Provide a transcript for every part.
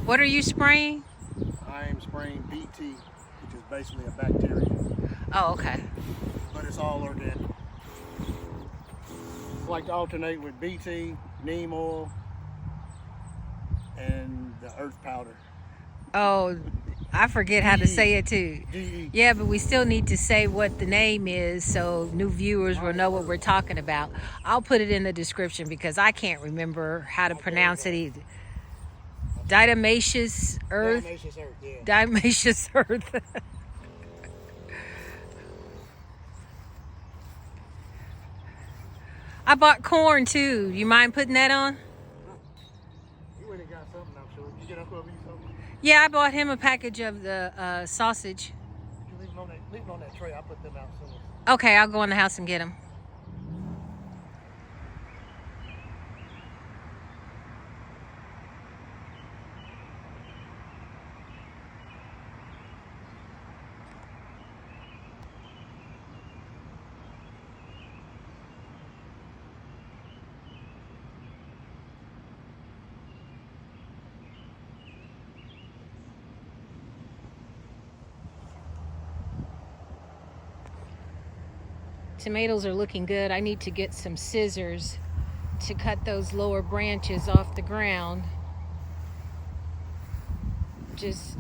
What are you spraying? I am spraying BT, which is basically a bacteria, Oh, okay. but it's all organic. I like to alternate with BT, Neem oil, and the earth powder. Oh, I forget how to say it too. DE. Yeah, but we still need to say what the name is so new viewers will know what we're talking about. I'll put it in the description because I can't remember how to pronounce it either. Diatomaceous earth. Diatomaceous earth, yeah. Diatomaceous earth. I bought corn too. You mind putting that on? You went and got something, I'm sure. You get Uncle Obi something? Yeah, I bought him a package of the sausage. You leave them on that tray. I'll put them out soon. Okay, I'll go in the house and get them. Tomatoes are looking good. I need to get some scissors to cut those lower branches off the ground. Just,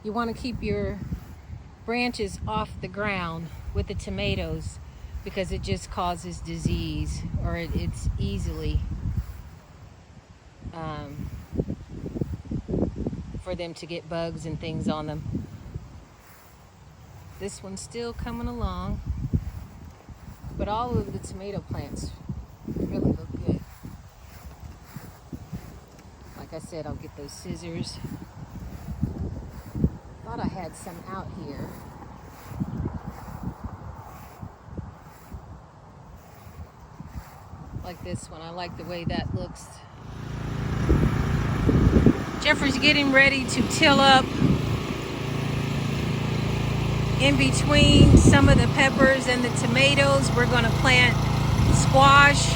you want to keep your branches off the ground with the tomatoes because it just causes disease, or it's easily for them to get bugs and things on them. This one's still coming along, but all of the tomato plants really look good. Like I said, I'll get those scissors. Thought I had some out here. Like this one, I like the way that looks. Jeffrey's getting ready to till up in between some of the peppers and the tomatoes. We're going to plant squash.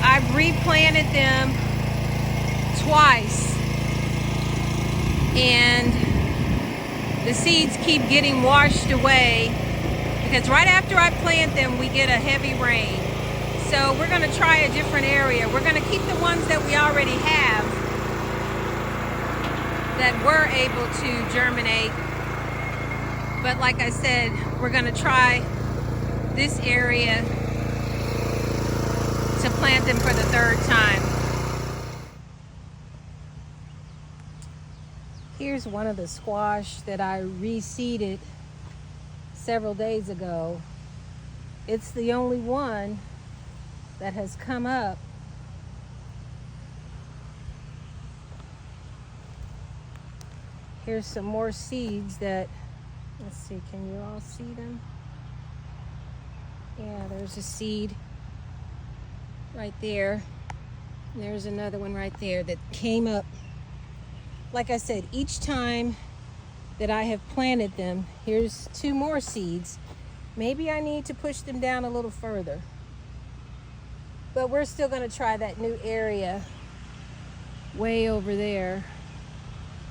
I've replanted them twice, and the seeds keep getting washed away because right after I plant them we get a heavy rain. So we're going to try a different area. We're going to keep the ones that we already have that were able to germinate. But like I said, we're going to try this area to plant them for the third time. Here's one of the squash that I reseeded several days ago. It's the only one that has come up. Here's some more seeds that, let's see, can you all see them? Yeah, there's a seed right there. And there's another one right there that came up. Like I said, each time that I have planted them, here's two more seeds. Maybe I need to push them down a little further. But we're still going to try that new area way over there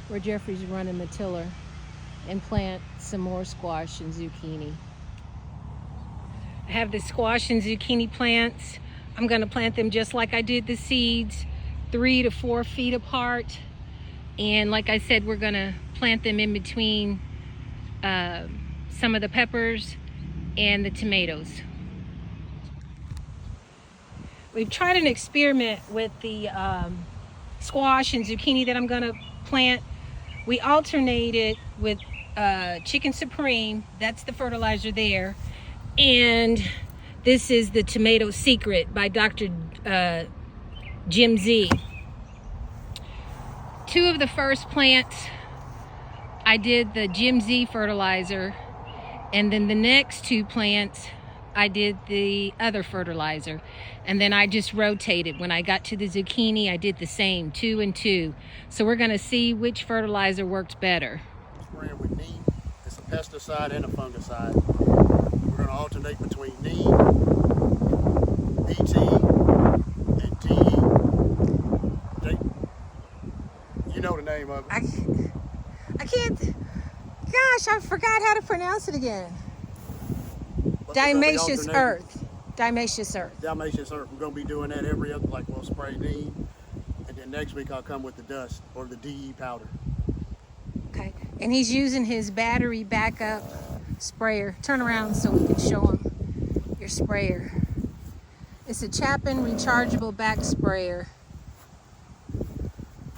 where Jeffrey's running the tiller and plant some more squash and zucchini. I have the squash and zucchini plants. I'm going to plant them just like I did the seeds, 3 to 4 feet apart. And like I said, we're going to plant them in between some of the peppers and the tomatoes. We've tried an experiment with the squash and zucchini that I'm going to plant. We alternated with Chicken Supreme. That's the fertilizer there. And this is the Tomato Secret by Dr. Jim Z. 2 of the first plants, I did the Jim Z fertilizer. And then the next 2 plants, I did the other fertilizer. And then I just rotated. When I got to the zucchini, I did the same, 2 and 2. So we're going to see which fertilizer works better. Spraying with Neem. It's a pesticide and a fungicide. We're going to alternate between Neem, BT, and TE. name of it? I can't. Gosh, I forgot how to pronounce it again. Dimaceous earth. Dimaceous earth. Dimaceous earth. We're going to be doing that every other, like we'll spray Neem, and then next week I'll come with the dust or the DE powder. Okay, and he's using his battery backup sprayer. Turn around so we can show him your sprayer. It's a Chapin rechargeable back sprayer.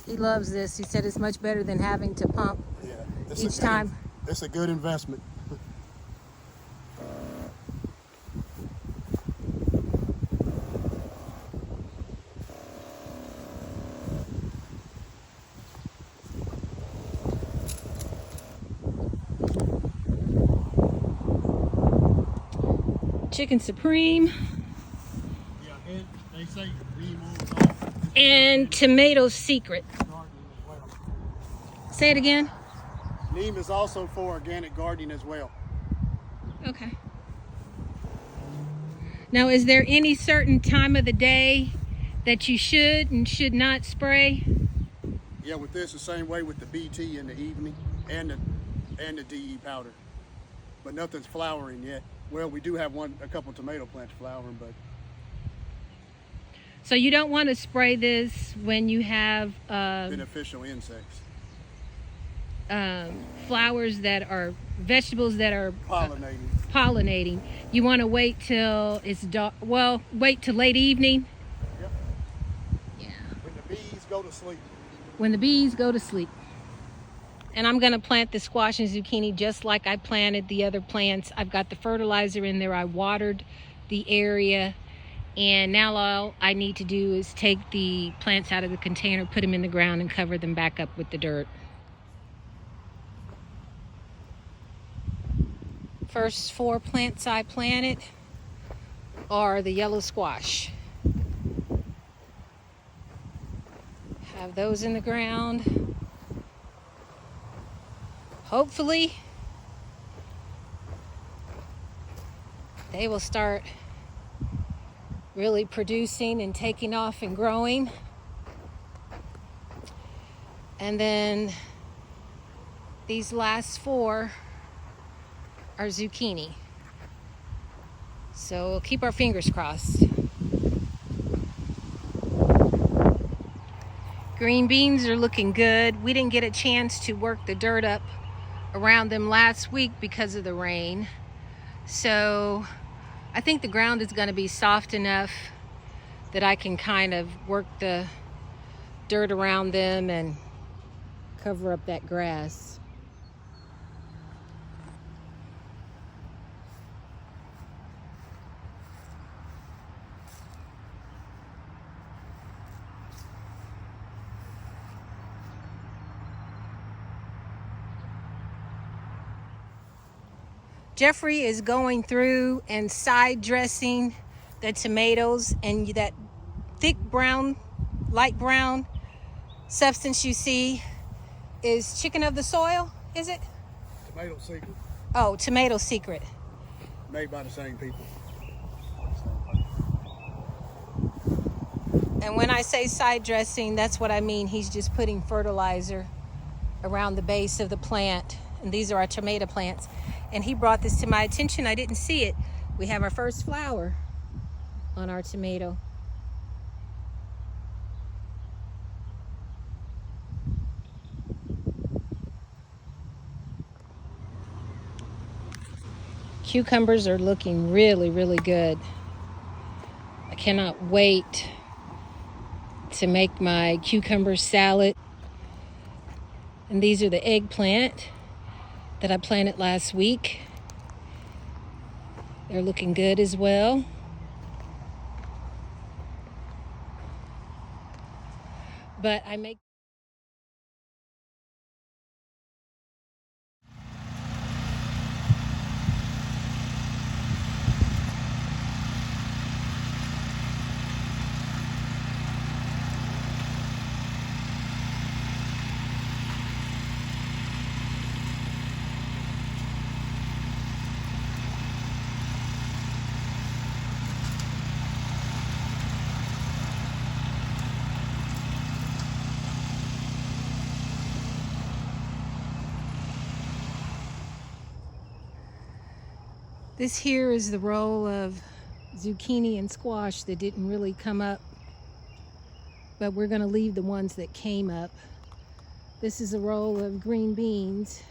He loves this. He said it's much better than having to pump each time. It's a good investment. Chicken Supreme. Yeah, and they say Neem on and Tomato Secret. Say it again. Neem is also for organic gardening as well. Okay. Now, is there any certain time of the day that you should and should not spray? Yeah, with this the same way with the BT in the evening and the DE powder, but nothing's flowering yet. Well, we do have a couple tomato plants flowering, but. So you don't want to spray this when you have beneficial insects. Flowers that are vegetables that are pollinating. You want to wait till it's dark. Well, wait till late evening. Yep. Yeah. When the bees go to sleep. When the bees go to sleep. And I'm going to plant the squash and zucchini just like I planted the other plants. I've got the fertilizer in there. I watered the area. And now all I need to do is take the plants out of the container, put them in the ground, and cover them back up with the dirt. First 4 plants I planted are the yellow squash. Have those in the ground. Hopefully, they will start really producing and taking off and growing. And then these last 4 are zucchini. So we'll keep our fingers crossed. Green beans are looking good. We didn't get a chance to work the dirt up around them last week because of the rain. So I think the ground is going to be soft enough that I can kind of work the dirt around them and cover up that grass. Jeffrey is going through and side dressing the tomatoes, and that thick brown, light brown substance you see is chicken of the soil, is it? Tomato Secret. Oh, Tomato Secret. Made by the same people. And when I say side dressing, that's what I mean. He's just putting fertilizer around the base of the plant. And these are our tomato plants. And he brought this to my attention. I didn't see it. We have our first flower on our tomato. Cucumbers are looking really, really good. I cannot wait to make my cucumber salad. And these are the eggplant that I planted last week. They're looking good as well. But I make This here is the row of zucchini and squash that didn't really come up, but we're going to leave the ones that came up. This is a row of green beans.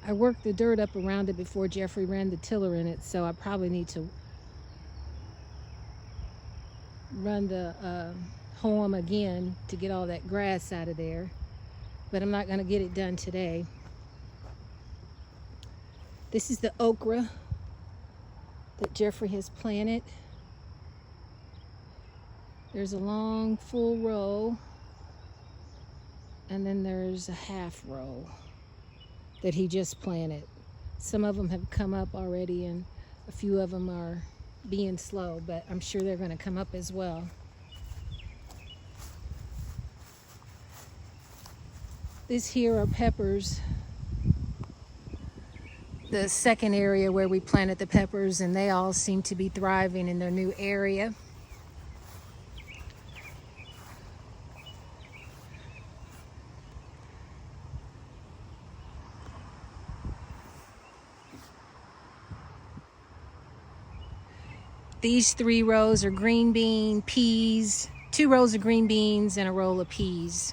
I worked the dirt up around it before Jeffrey ran the tiller in it, so I probably need to run the hoe 'em again to get all that grass out of there, but I'm not going to get it done today. This is the okra that Jeffrey has planted. There's a long full row, and then there's a half row that he just planted. Some of them have come up already, and a few of them are being slow, but I'm sure they're going to come up as well. This here are peppers, the second area where we planted the peppers, and they all seem to be thriving in their new area. These 3 rows are green bean, peas, 2 rows of green beans and a row of peas.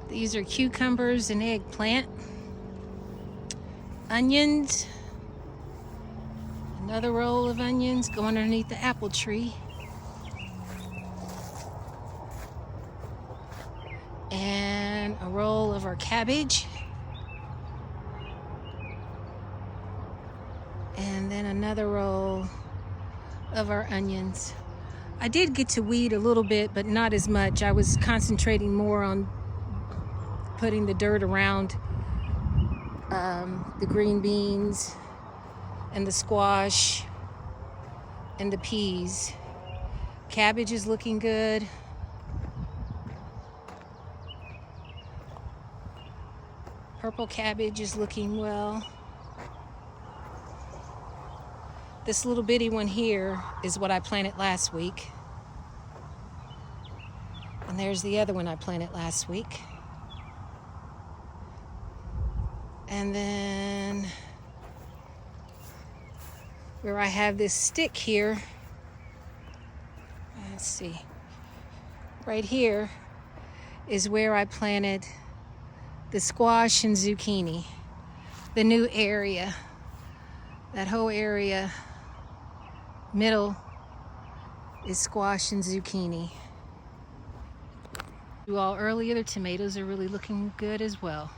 These are cucumbers and eggplant. Onions. Another row of onions going underneath the apple tree. And a roll of our cabbage. And then another roll of our onions. I did get to weed a little bit, but not as much. I was concentrating more on putting the dirt around the green beans and the squash and the peas. Cabbage is looking good. Purple cabbage is looking well. This little bitty one here is what I planted last week. And there's the other one I planted last week. And then where I have this stick here, let's see, right here is where I planted the squash and zucchini, the new area. That whole area, middle, is squash and zucchini. All earlier, the tomatoes are really looking good as well.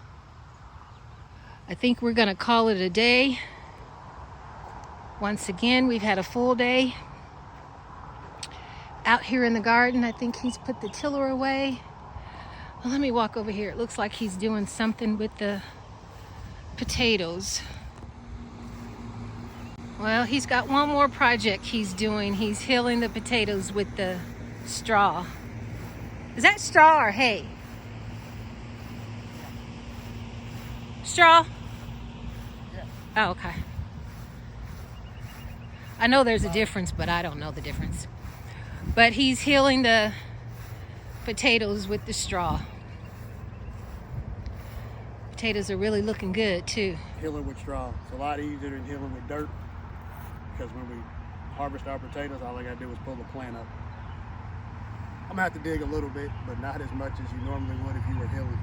I think we're gonna call it a day. Once again, we've had a full day out here in the garden. I think he's put the tiller away. Well, let me walk over here. It looks like he's doing something with the potatoes. Well, he's got one more project he's doing. He's hilling the potatoes with the straw. Is that straw or hay? Straw? Oh, okay. I know there's a difference, but I don't know the difference. But he's hilling the potatoes with the straw. Potatoes are really looking good too. Hilling with straw. It's a lot easier than hilling with dirt, because when we harvest our potatoes, all I gotta do is pull the plant up. I'm gonna have to dig a little bit, but not as much as you normally would if you were hilling.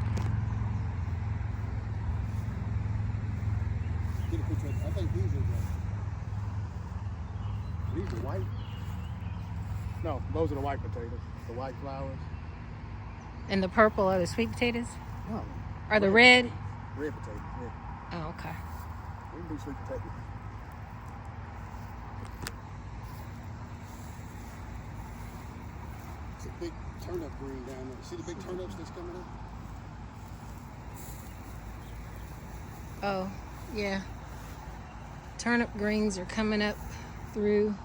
Get a picture. I think these are white. No, those are the white potatoes. The white flowers. And the purple are the sweet potatoes? No. Are the red? Red potatoes, yeah. Oh, okay. We can do sweet potatoes. It's a big turnip green down there. See the big turnips that's coming up? Oh, yeah. Turnip greens are coming up through.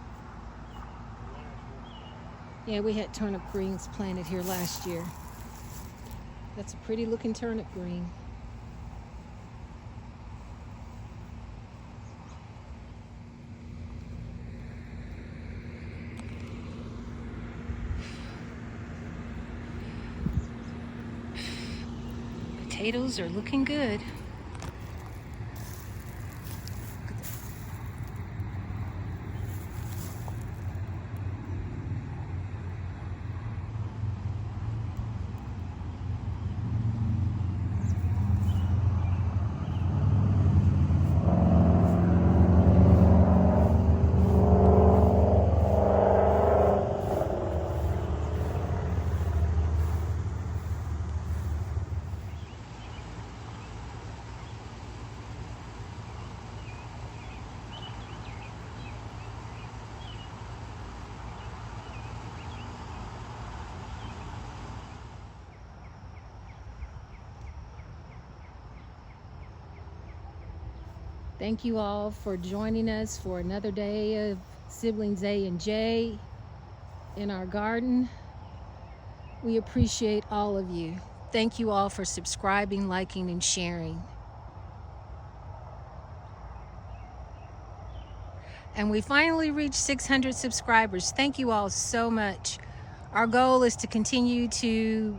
Yeah, we had turnip greens planted here last year. That's a pretty looking turnip green. potatoes are looking good. Thank you all for joining us for another day of Siblings A and J in our garden. We appreciate all of you. Thank you all for subscribing, liking, and sharing. And we finally reached 600 subscribers. Thank you all so much. Our goal is to continue to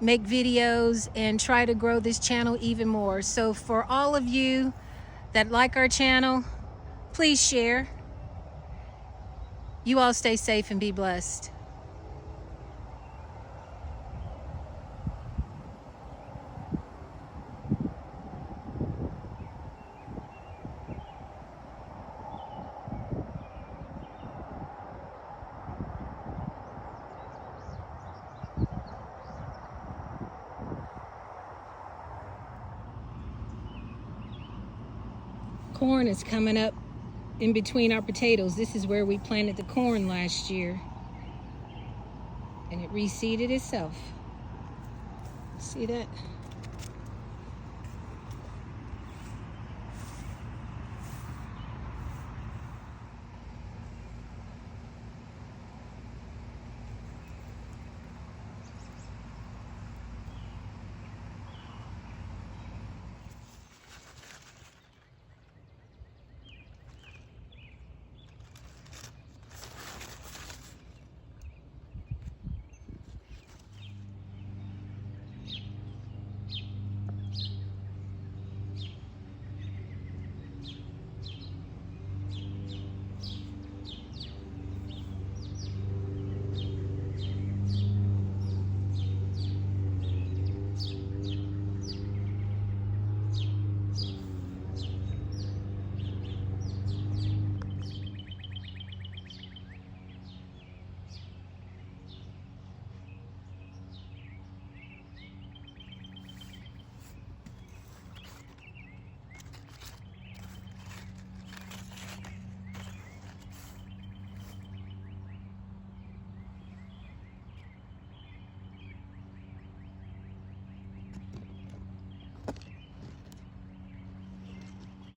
make videos and try to grow this channel even more. So for all of you that like our channel, please share. You all stay safe and be blessed. Corn is coming up in between our potatoes. This is where we planted the corn last year, and it reseeded itself. See that?